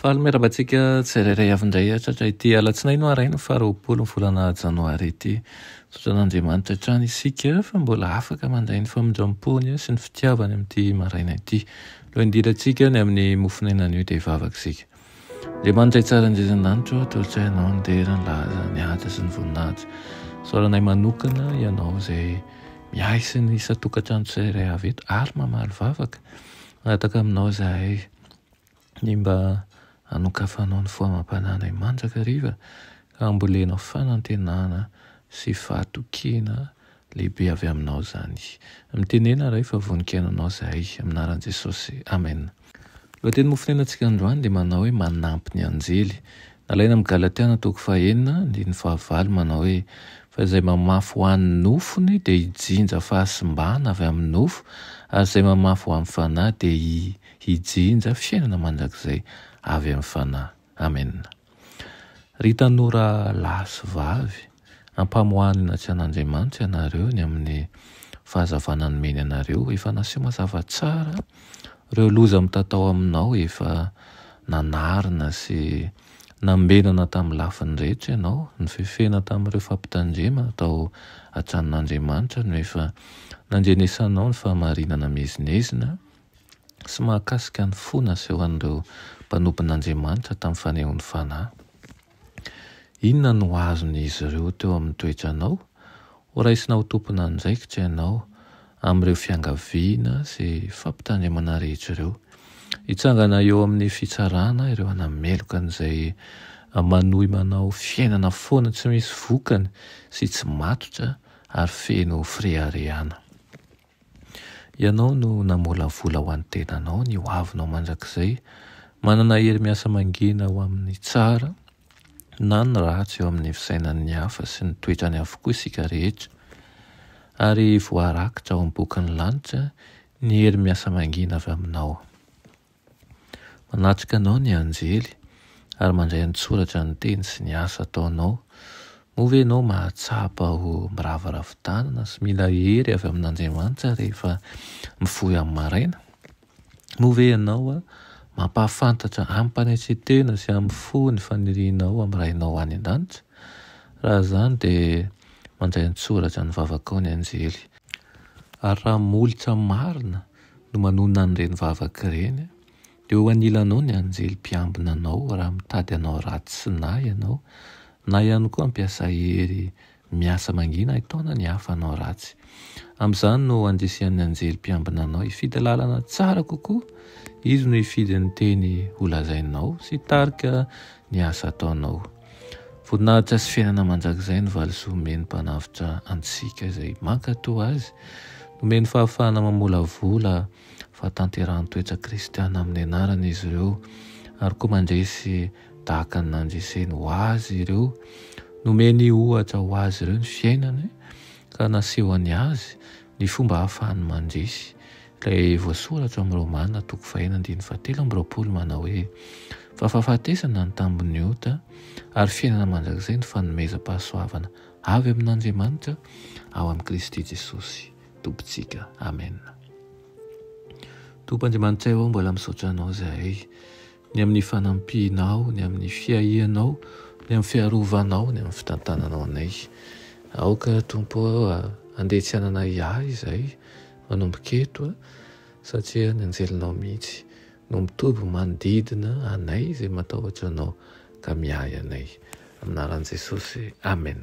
Alomerabantsika tsirairay avindray tratra ity alatsinainy no araina fa 20 ny volana janoary ity. Sotran'Andriamanitra trano isika fa mbola afaka mandray ny famindram-pony sy ny fitiavany amin'ity maraina ity. Lo indirantsika ny amin'ny mofonenan'io dia vavaka isika. Andriamanitra tsara indrisan'andro tolotra ianao ndera ny laza ny atra sy ny voninahitra. Soranay manokana ianao izay miaisy ny isa-tokantrano tsirairay avy eto ary mamaly vavaka. Anataka aminao izahay ny mba anokafanao ny foamam-pananay mandrakariva ka ambolenao fanantenana sy fahatokena lehibe avy aminao izany. Mitenena ray fa vonikainanao izahay aminaran'i Jesosy. Amen. Lohateny mofonenantsika androany dia manao hoe manampy ny anjely. Nalaina amin'ny Galatiana 4:9 manao hoe fa izay mamafy ho an'ny nofony dia hijinja fahasimbana avy amin'ny nofo ary izay mamafy ho amin'ny fanahy dia hijinja fiainana mandrakizay avy amin'ny fanahy. Amen. Ry tanora lahy sy vavy, ampamohanina tsy an'Andriamanitra ianareo ny amin'ny fahazavana nomeny anareo. Efa naseho mazava tsara ireo loza mitatao aminao, efa nanarina sy nambenana tamin'ny lafiny rehetra ianao, ny fefena tamin'ireo fampitandrema tao an-tranon'Andriamanitra no efa nandrenesanao ny fahamarinana mezinezina sy mahakasika ny fo nasehon'ireo mpanompon'Andriamanitra tamin'ny fanehoan'ny fanahy. Inona no azon'izy ireo teo amin'ny toetranao? Ho raisina ho tompona andraikitra ianao amin'ireo fiangaviana sy fampitandremana rehetra ireo. Hitsangana eo amin'ny fitsarana ireo hanameloka an'izay manohy manao fiainana foana tsy misy vokany sy tsy matotra ary feno firehariana. Ianao no namolavola ho an'ny tenanao, ny hoavinao mandrakizay, manana hery miasa mangina ho amin'ny tsara na ny ratsy eo amin'ny fisainan'ny hafa sy ny toetrany avokoa isika rehetra, ary voarakitra ao amin'ny bokin'ny lanitra ny hery miasa mangina avy aminao. Manatrika anao ny anjely ary mandray an-tsoratra ny teny sy ny asa ataonao. Moa ve ianao mahatsapa ho miravaravin-tanana sy mila hery avy amin'Andriamanitra rehefa mifoy amin'ny maraina? Moa ve ianao mampahafantatra amin'ny mpanetsetena sy amin'ny fo ny fanirianao amin'ny rainao any an-danitra? Raha izany dia mandray an-tsoratra ny vavakao ny anjely. Ary raha molitra marina no manonona an'ireny vavaka ireny, dia ho anilanao ny anjely mpiambina anao raha mitady anao ratsy sy na ianao, na ihany koa ampiasa hery miasa mangina hitaona ny hafa anao ratsy. Amin'izany no andrisian'ny anjely mpiambina anao hifidy lalana tsara kokoa. Izy no hifidy ny teny holazainao sy hitarika ny asa ataonao. Voninahitra sy fiainana mandrakizay ny valisoa omeny mpanavitra antsika izay mankatoa azy. Nomeny fahafahana mamolavola fa tanterahan'ny toetra kristiana amin'ny anarana izy ireo, ary koa mandresy tahaka ny nandreseny ho azy ireo. Nomeny ohatra ho azy ireo ny fiainany ka nasehoany azy ny fomba ahafahany mandresy. Ilay voasoratra amin'ny Romana 5:7 manao hoe fa fahafatesana ny tambony ota ary fiainana mandrakizay ny fanomezam-pahasoavana avy amin'Andriamanitra ao amin'ny Kristy Jesosy Tompontsika. Amen. Tompo-Andriamanitra eo mbola misaotra anao izahay ny amin'ny fanampianao, ny amin'ny fiahianao, ny amin'ny fiarovanao, ny amin'ny fitantananao anay. Aoka Tompo andeha tsy ananay ahy izahay manomboka eto, satria ny anjelinao mihitsy no mitoby manodidina anay izay matahotra anao ka miahy anay. Aminaran'i Jesosy. Amen.